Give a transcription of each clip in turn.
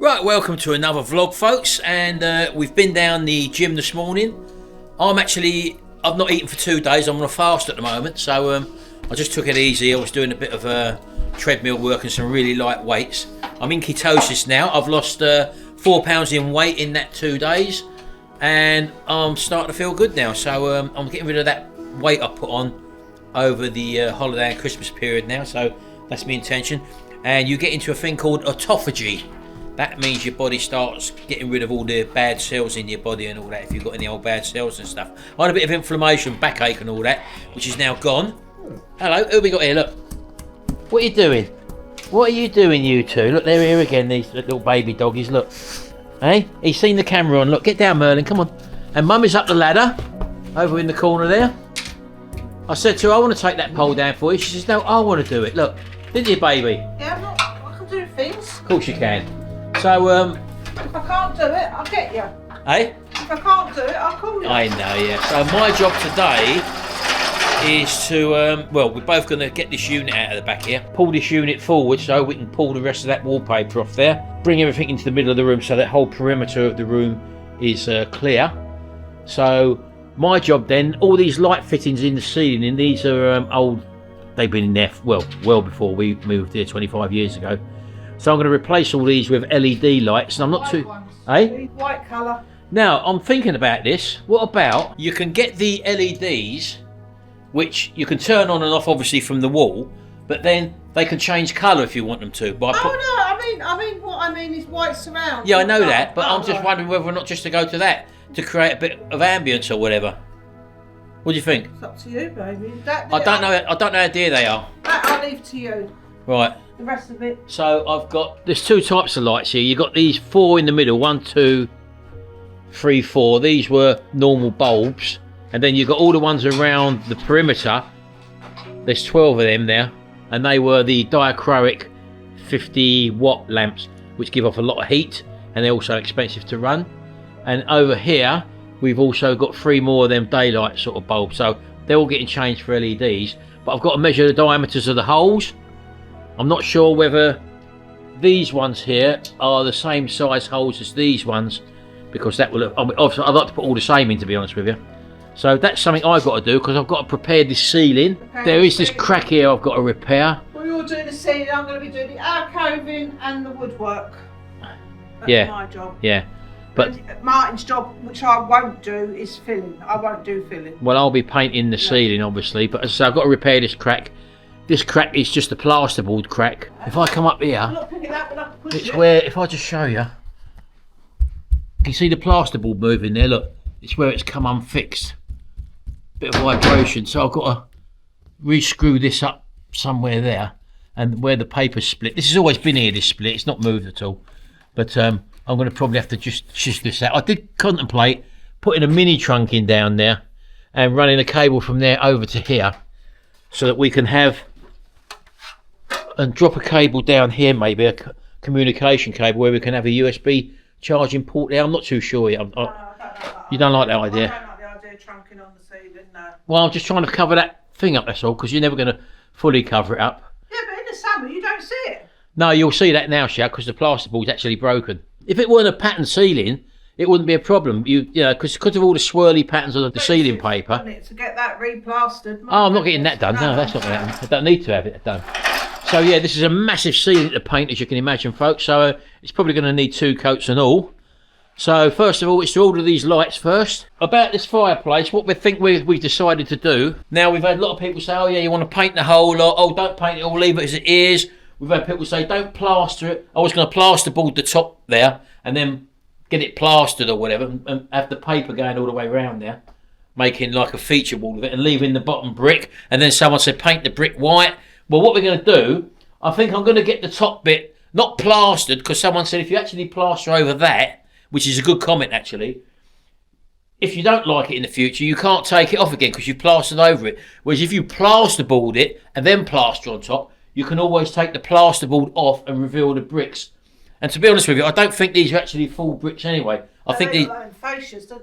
Right, welcome to another vlog, folks, and we've been down the gym this morning. I've not eaten for 2 days. I'm on a fast at the moment, so I just took it easy. I was doing a bit of treadmill work and some really light weights. I'm in ketosis now. I've lost 4 pounds in weight in that 2 days, and I'm starting to feel good now. So I'm getting rid of that weight I put on over the holiday and Christmas period now, so that's my intention. And you get into a thing called autophagy. That means your body starts getting rid of all the bad cells in your body and all that, if you've got any old bad cells and stuff. I had a bit of inflammation, backache and all that, which is now gone. Hello, who have we got here? Look. What are you doing? What are you doing, you two? Look, they're here again, these little baby doggies, look. Hey, he's seen the camera on. Look, get down, Merlin, come on. And Mum is up the ladder, over in the corner there. I said to her, I want to take that pole down for you. She says, no, I want to do it. Look, didn't you, baby? Yeah, I can do things. Of course you can. So, if I can't do it, I'll get you. Hey? If I can't do it, I'll call you. I know, yeah. So my job today is to, well, we're both going to get this unit out of the back here, pull this unit forward so we can pull the rest of that wallpaper off there, bring everything into the middle of the room so that whole perimeter of the room is clear. So my job then, all these light fittings in the ceiling, these are old, they've been in there, well before we moved here 25 years ago. So I'm going to replace all these with LED lights, and I'm not White too... ones. Eh? White colour. Now, I'm thinking about this. What about, you can get the LEDs, which you can turn on and off obviously from the wall, but then they can change colour if you want them to. What I mean is white surround. Yeah, I know that, but I'm just wondering whether or not just to go to that, to create a bit of ambience or whatever. What do you think? It's up to you, baby. I don't know how dear they are. That I'll leave to you. Right. The rest of it. So there's two types of lights here. You've got these 4 in the middle, 1, 2, 3, 4. These were normal bulbs. And then you've got all the ones around the perimeter. There's 12 of them there. And they were the diachroic 50 watt lamps, which give off a lot of heat. And they're also expensive to run. And over here, we've also got 3 more of them daylight sort of bulbs. So they're all getting changed for LEDs. But I've got to measure the diameters of the holes. I'm not sure whether these ones here are the same size holes as these ones, because that will, obviously I'd like to put all the same in, to be honest with you. So that's something I've got to do, because I've got to prepare this ceiling. There is this crack here I've got to repair. Well, you're doing the ceiling, I'm going to be doing the alcoving and the woodwork. That's my job. Yeah. But and Martin's job, which I won't do, is filling. I won't do filling. Well, I'll be painting the ceiling, obviously, but as I say, I've got to repair this crack. This crack is just a plasterboard crack. If I come up here, I'm not picking that one up and push it's it. where, if I just show you, you see the plasterboard moving there, look, it's where it's come unfixed. Bit of vibration, so I've got to re-screw this up somewhere there, and where the paper's split. This has always been here, this split, it's not moved at all. But I'm going to probably have to just shift this out. I did contemplate putting a mini trunk in down there and running a cable from there over to here, so that we can have and drop a cable down here, maybe a communication cable where we can have a USB charging port there. I'm not too sure yet. You don't like that idea? I don't like the idea of trunking on the ceiling, no. Well, I'm just trying to cover that thing up, that's all, because you're never going to fully cover it up. Yeah, but in the summer you don't see it. No, you'll see that now, Shaq, because the plasterboard's actually broken. If it weren't a pattern ceiling, it wouldn't be a problem. You know, because of all the swirly patterns of the ceiling paper. To get that replastered. Oh, I'm not getting that done. No, that's not going to happen. I don't need to have it done. So yeah, this is a massive ceiling to paint, as you can imagine, folks. So it's probably going to need 2 coats and all. So first of all, it's to order these lights first. About this fireplace, what we've decided to do. Now, we've had a lot of people say, oh yeah, you want to paint the whole lot. Oh, don't paint it all, leave it as it is. We've had people say, don't plaster it. I was going to plasterboard the top there and then get it plastered or whatever, and have the paper going all the way around there, making like a feature wall of it, and leaving the bottom brick. And then someone said paint the brick white. Well, what we're going to do, I think I'm going to get the top bit not plastered, because someone said if you actually plaster over that, which is a good comment actually, if you don't like it in the future, you can't take it off again because you've plastered over it. Whereas if you plasterboard it and then plaster on top, you can always take the plasterboard off and reveal the bricks. And to be honest with you, I don't think these are actually full bricks anyway. I think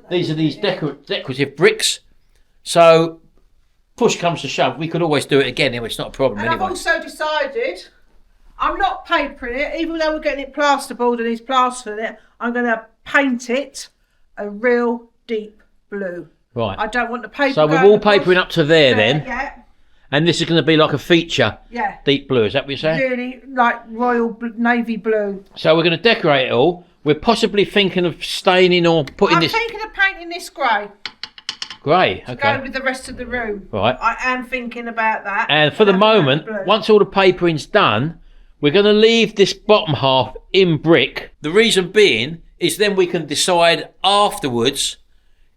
these are these decorative bricks. So push comes to shove, we could always do it again. It's not a problem and anyway. I've also decided I'm not papering it, even though we're getting it plasterboard and he's plastering it. I'm going to paint it a real deep blue. Right. I don't want the paper. So we're wallpapering up to there then. Yeah. And this is going to be like a feature. Yeah. Deep blue, is that what you're saying? Really like royal navy blue. So we're going to decorate it all. We're possibly thinking of staining or putting this... I'm thinking of painting this grey. Grey, okay. Go with the rest of the room. Right. I am thinking about that. And for the moment, once all the papering's done, we're going to leave this bottom half in brick. The reason being is then we can decide afterwards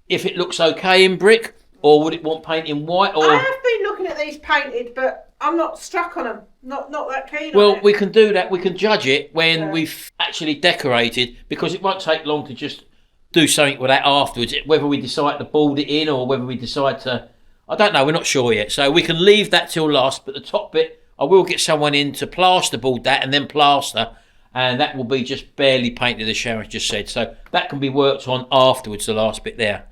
if it looks okay in brick or would it want painting white or... I have been looking at these painted, but I'm not struck on them. Not that keen on it. Well, we can do that. We can judge it when we've actually decorated, because it won't take long to just do something with that afterwards. Whether we decide to board it in or whether we decide to... I don't know. We're not sure yet. So we can leave that till last. But the top bit, I will get someone in to plasterboard that and then plaster. And that will be just barely painted, as Sharon just said. So that can be worked on afterwards, the last bit there.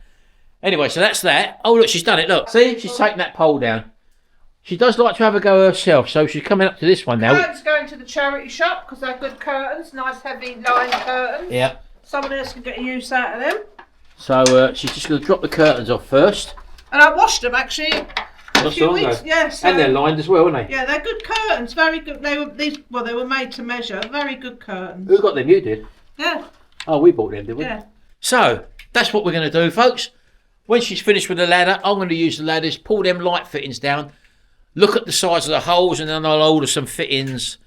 Anyway, so that's that. Oh, look, she's done it. Look. See? She's taken that pole down. She does like to have a go herself, so she's coming up to this one now. Curtains going to the charity shop because they're good curtains, nice heavy lined curtains. Yeah. Someone else can get a use out of them. So she's just going to drop the curtains off first. And I washed them actually a few weeks. Yeah, so, and they're lined as well, aren't they? Yeah, they're good curtains, very good. They were made to measure. Very good curtains. Who got them? You did? Yeah. Oh, we bought them, did we? Yeah. So that's what we're going to do, folks. When she's finished with the ladder, I'm going to use the ladders, pull them light fittings down, look at the size of the holes, and then I'll order some fittings,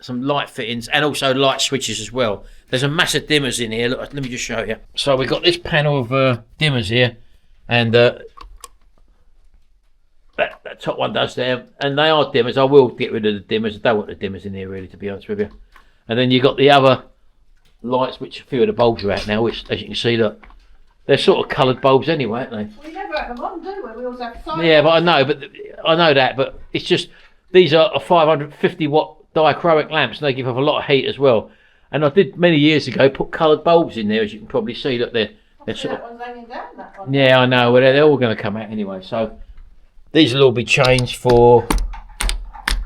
some light fittings, and also light switches as well. There's a mass of dimmers in here. Look, let me just show you. So we've got this panel of dimmers here, and that top one does there, and they are dimmers. I will get rid of the dimmers. I don't want the dimmers in here, really, to be honest with you. And then you've got the other lights, which a few of the bulbs are out now, which, as you can see, look, they're sort of coloured bulbs anyway, aren't they? We never have them on, do we? We always have fire. Yeah, but I know that, but it's just, these are a 550 watt dichroic lamps, and they give off a lot of heat as well. And I did many years ago put coloured bulbs in there, as you can probably see. Look, they're sort of... That one's hanging down, that one. Yeah, I know, well, they're all going to come out anyway. So these will all be changed for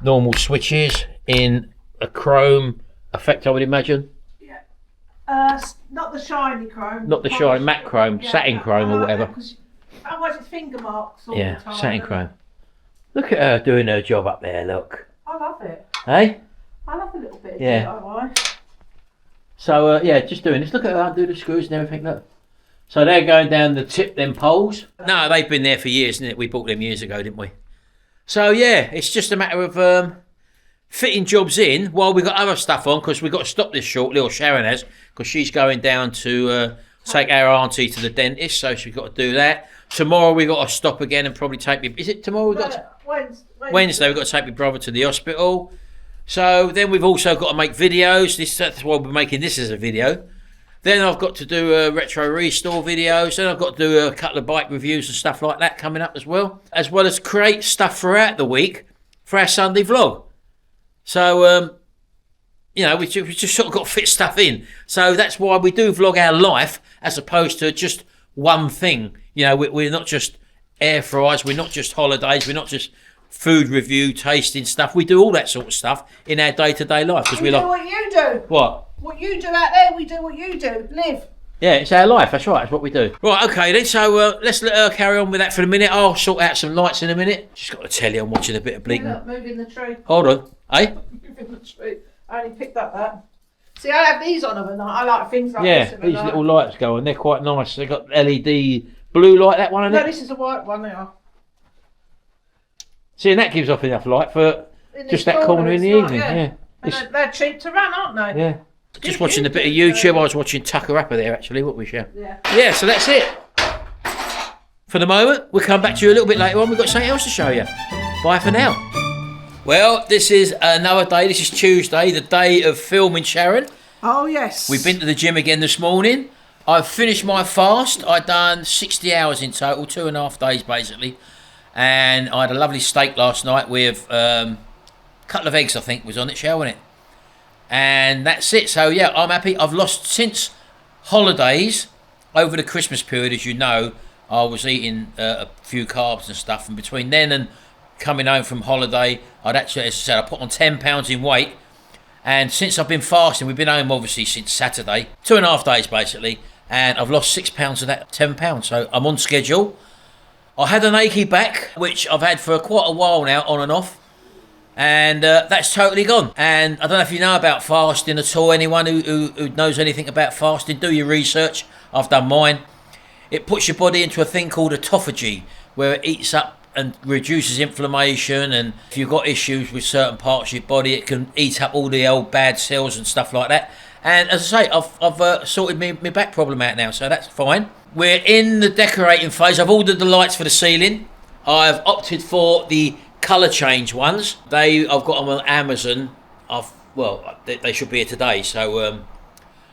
normal switches in a chrome effect, I would imagine. Not the shiny chrome. Not the shiny matte chrome, satin chrome or whatever. Otherwise it's finger marks all the time. Satin chrome. Look at her doing her job up there, look. I love it. Hey? I love a little bit of DIY. So, just doing this. Look at her undo the screws and everything, look. So they're going down the tip, them poles. No, they've been there for years, isn't it? We bought them years ago, didn't we? So, yeah, it's just a matter of fitting jobs in while we've got other stuff on, because we've got to stop this shortly, or Sharon has, because she's going down to take our auntie to the dentist, so she's got to do that. Tomorrow we've got to stop again and probably take me... Is it tomorrow we've got to... Wednesday we've got to take my brother to the hospital. So then we've also got to make videos. That's why we're making this as a video. Then I've got to do a retro restore videos. Then I've got to do a couple of bike reviews and stuff like that coming up as well as create stuff throughout the week for our Sunday vlog. So, we just sort of got to fit stuff in. So that's why we do vlog our life as opposed to just one thing. We're not just air fryers, we're not just holidays, we're not just food review, tasting stuff. We do all that sort of stuff in our day-to-day life. We do what you do. What? What you do out there, we do what you do. Live. Yeah, it's our life, that's right, that's what we do. Right, okay then, so let's let her carry on with that for a minute. I'll sort out some lights in a minute. Just got to tell you, I'm watching a bit of Bleak. Look, moving the tree. Hold on. Eh? Moving the tree. I only picked up that. See, I have these on overnight. I like things like this. Yeah, these little lights go on. They're quite nice. They've got LED blue light, that one, isn't it? No, this is a white one, they are. See, and that gives off enough light for just that corner in the evening. Yeah. And they're cheap to run, aren't they? Yeah. Just watching a bit of YouTube. I was watching Tucker Rapper there, actually, what we share. Yeah. Yeah, so that's it. For the moment, we'll come back to you a little bit later on. We've got something else to show you. Bye for now. Well, this is another day. This is Tuesday, the day of filming, Sharon. Oh, yes. We've been to the gym again this morning. I've finished my fast. I've done 60 hours in total, 2.5 days basically. And I had a lovely steak last night with a couple of eggs, I think, was on it, Shell, wasn't it? And that's it. So, yeah, I'm happy. I've lost since holidays over the Christmas period, as you know. I was eating a few carbs and stuff. And between then and coming home from holiday, I'd actually, as I said, I put on 10 pounds in weight. And since I've been fasting, we've been home obviously since Saturday, 2.5 days basically, and I've lost £6 of that £10, so I'm on schedule. I had an achy back, which I've had for quite a while now, on and off, and that's totally gone. And I don't know if you know about fasting at all. Anyone who knows anything about fasting, do your research. I've done mine. It puts your body into a thing called autophagy, where it eats up and reduces inflammation, and if you've got issues with certain parts of your body, it can eat up all the old bad cells and stuff like that. And as I say, I've sorted my back problem out now, so that's fine. We're in the decorating phase. I've ordered the lights for the ceiling. I've opted for the colour change ones. I've got them on Amazon. They should be here today, so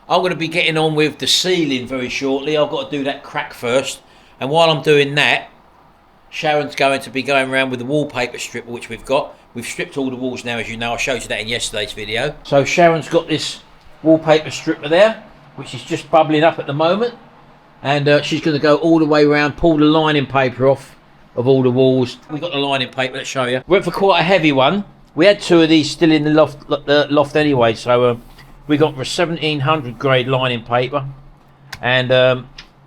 I'm going to be getting on with the ceiling very shortly. I've got to do that crack first, and while I'm doing that, Sharon's going to be going around with the wallpaper stripper, which we've got. We've stripped all the walls now, as you know. I showed you that in yesterday's video. So Sharon's got this wallpaper stripper there, which is just bubbling up at the moment. And she's going to go all the way around, pull the lining paper off of all the walls. We've got the lining paper, let's show you. Went for quite a heavy one. We had 2 of these still in the loft anyway. So we got for 1700 grade lining paper. And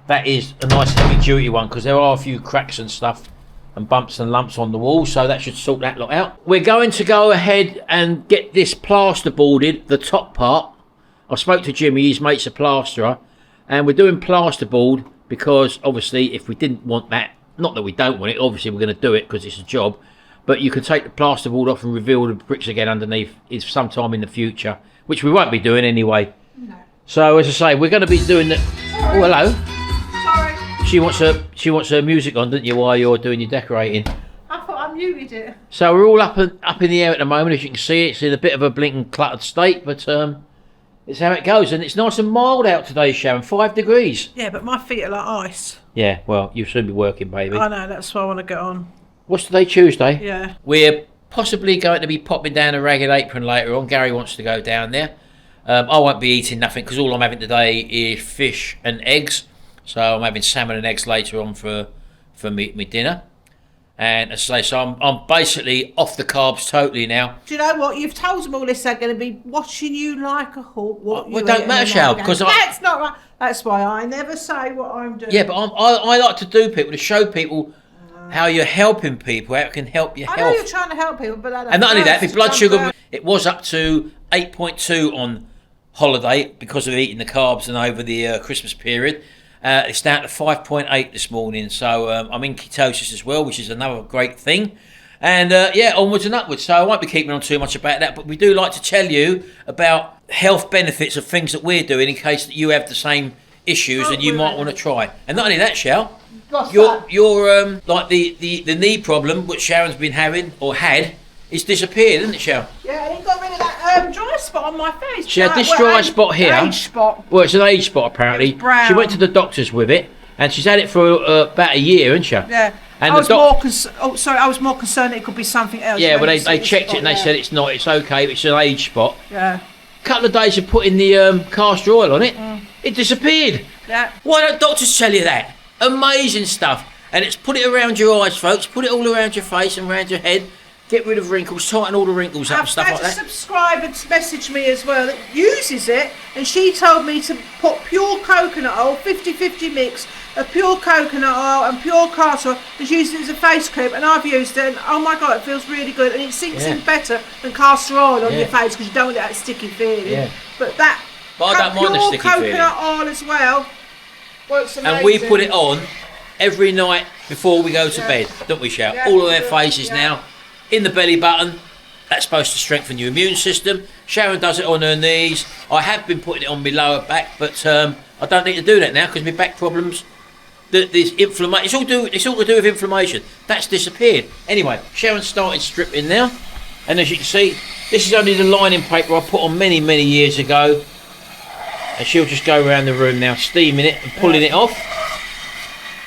that is a nice heavy duty one, because there are a few cracks and stuff and bumps and lumps on the wall, so that should sort that lot out. We're going to go ahead and get this plasterboarded, the top part. I spoke to Jimmy, his mate's a plasterer, and we're doing plasterboard because obviously if we didn't want that, not that we don't want it, obviously we're going to do it because it's a job, but you can take the plasterboard off and reveal the bricks again underneath is sometime in the future, which we won't be doing anyway. No. So as I say, we're going to be doing the... Sorry. Oh, hello. Sorry. She wants her music on, doesn't you, while you're doing your decorating? I thought I muted it. So we're all up in the air at the moment, as you can see. It's in a bit of a blinking cluttered state, but it's how it goes. And it's nice and mild out today, Sharon. 5 degrees. Yeah, but my feet are like ice. Yeah, well, you'll soon be working, baby. I know, that's why I want to get on. What's today, Tuesday? Yeah. We're possibly going to be popping down a Ragged Apron later on. Gary wants to go down there. I won't be eating nothing because all I'm having today is fish and eggs. So I'm having salmon and eggs later on for me dinner. And as I say, so I'm basically off the carbs totally now. Do you know what? You've told them all this. They're going to be watching you like a hawk. Well, it don't matter, Shal, because that's not right. That's why I never say what I'm doing. Yeah, but I like to do people, to show people how you're helping people, how it can help your health. I know you're trying to help people, but and not only that, my blood sugar, it was up to 8.2 on holiday because of eating the carbs and over the Christmas period. It's down to 5.8 this morning, so I'm in ketosis as well, which is another great thing. And yeah, onwards and upwards. So I won't be keeping on too much about that, but we do like to tell you about health benefits of things that we're doing in case that you have the same issues and you might want to try. And not only that, Shal, your like the knee problem which Sharon's been having or had, it's disappeared, isn't it, Shal? Yeah, and it got rid of that dry spot on my face. She had this dry spot here. Age spot. Well, it's an age spot apparently. Brown. She went to the doctors with it, and she's had it for about a year, hasn't she? Yeah. And I was more concerned it could be something else. Yeah, but they checked it and they said it's not. It's okay. It's an age spot. Yeah. A couple of days of putting the castor oil on it, it disappeared. Yeah. Why don't doctors tell you that? Amazing stuff. And it's put it around your eyes, folks. Put it all around your face and around your head. Get rid of wrinkles, tighten all the wrinkles up and stuff like that. I've had a subscriber messaged me as well that uses it, and she told me to put pure coconut oil, 50-50 mix of pure coconut oil and pure castor oil, and use it as a face cream, and I've used it, and oh my god, it feels really good, and it sinks in better than castor oil on your face because you don't get that sticky feeling. Yeah. But I don't mind the sticky feeling. Pure coconut oil as well works amazing. And we put it on every night before we go to bed, don't we, Shal? Yeah, all of their faces now. In the belly button, that's supposed to strengthen your immune system. Sharon does it on her knees. I have been putting it on my lower back, but I don't need to do that now because my back problems, there's inflammation. It's all to do with inflammation. That's disappeared. Anyway, Sharon's started stripping now, and as you can see, this is only the lining paper I put on many years ago, and she'll just go around the room now, steaming it and pulling it off.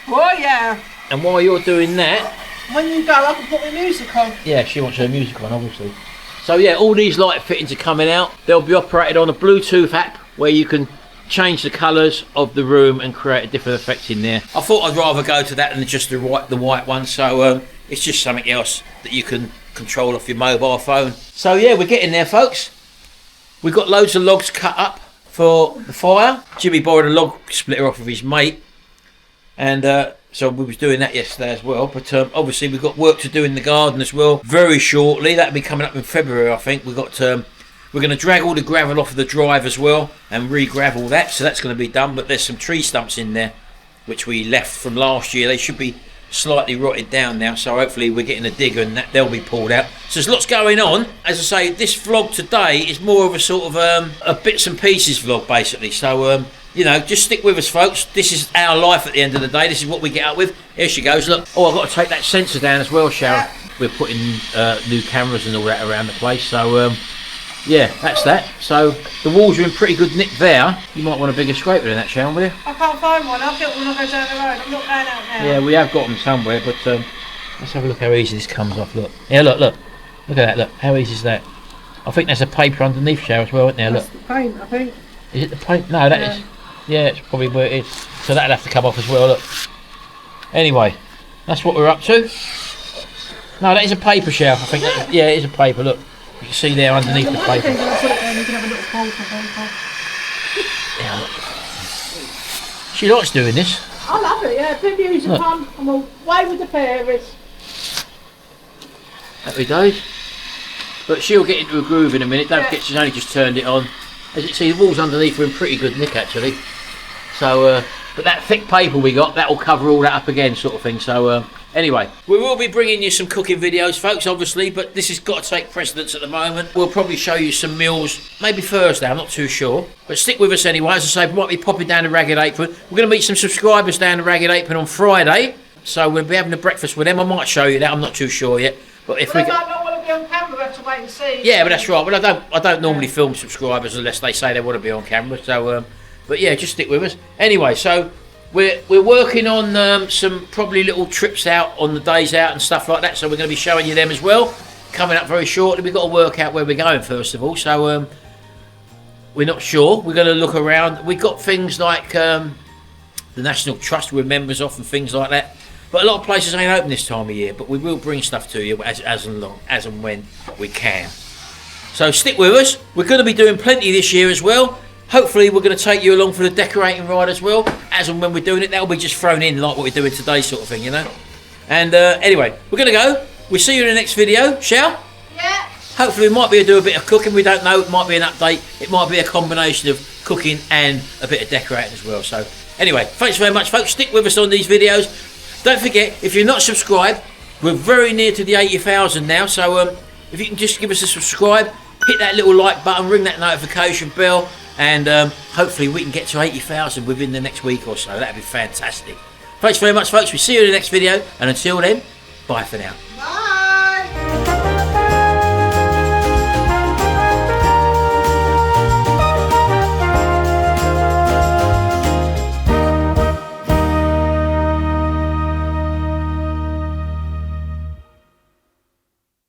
Oh yeah. And while you're doing that, when you go, I can put the music on. Yeah, she wants her music on, obviously. So yeah, all these light fittings are coming out. They'll be operated on a Bluetooth app where you can change the colours of the room and create a different effect in there. I thought I'd rather go to that than just the white one, so it's just something else that you can control off your mobile phone. So yeah, we're getting there, folks. We've got loads of logs cut up for the fire. Jimmy borrowed a log splitter off of his mate, and so we was doing that yesterday as well. But obviously we've got work to do in the garden as well very shortly. That'll be coming up in February, I think. We've got we're going to drag all the gravel off of the drive as well and re-gravel that, so that's going to be done. But there's some tree stumps in there which we left from last year. They should be slightly rotted down now, so hopefully we're getting a digger and that they'll be pulled out. So there's lots going on. As I say, this vlog today is more of a sort of a bits and pieces vlog basically. So you know, just stick with us, folks. This is our life at the end of the day. This is what we get up with. Here she goes. Look. Oh, I've got to take that sensor down as well, Sharon. We're putting new cameras and all that around the place. So yeah, that's that. So the walls are in pretty good nick there. You might want a bigger scraper than that, Sharon, will you? I can't find one. I'll get one when I go down the road. I'm not going out now. Yeah, we have got them somewhere, but let's have a look how easy this comes off. Look. Yeah, look. Look at that. Look. How easy is that? I think there's a paper underneath, Sharon, as well, isn't there? Look. That's the paint, I think. Is it the paint? No, that is. Yeah, it's probably where it is. So that'll have to come off as well, look. Anyway, that's what we're up to. No, that is a paper shelf, I think. That, yeah, it is a paper, look. You can see there underneath the paper. Yeah, look. She likes doing this. I love it, yeah. Plenty of music fun. I'm away with the fairies. Happy days. But she'll get into a groove in a minute. Don't forget, she's only just turned it on. As you can see, the walls underneath are in pretty good nick actually. So, but that thick paper we got, that will cover all that up again, sort of thing. So, anyway, we will be bringing you some cooking videos, folks, obviously, but this has got to take precedence at the moment. We'll probably show you some meals, maybe Thursday, I'm not too sure. But stick with us anyway. As I say, we might be popping down to Ragged Apron. We're going to meet some subscribers down to Ragged Apron on Friday. So we'll be having a breakfast with them. I might show you that, I'm not too sure yet. But if we might not want to be on camera, we have to wait and see. Yeah, but that's right. But I don't normally film subscribers unless they say they want to be on camera. So, but yeah, just stick with us. Anyway, so we're working on some probably little trips out on the days out and stuff like that. So we're going to be showing you them as well. Coming up very shortly. We've got to work out where we're going first of all. So we're not sure. We're going to look around. We've got things like the National Trust we're members of and things like that. But a lot of places ain't open this time of year, but we will bring stuff to you as and when we can. So stick with us. We're going to be doing plenty this year as well. Hopefully we're going to take you along for the decorating ride as well, as and when we're doing it. That'll be just thrown in like what we're doing today, sort of thing, you know. And anyway, we're going to go. We'll see you in the next video, shall? Yeah. Hopefully we might be able to do a bit of cooking. We don't know. It might be an update. It might be a combination of cooking and a bit of decorating as well. So anyway, thanks very much, folks. Stick with us on these videos. Don't forget, if you're not subscribed, we're very near to the 80,000 now, so if you can just give us a subscribe, hit that little like button, ring that notification bell, and hopefully we can get to 80,000 within the next week or so. That'd be fantastic. Thanks very much, folks. We'll see you in the next video, and until then, bye for now. Bye.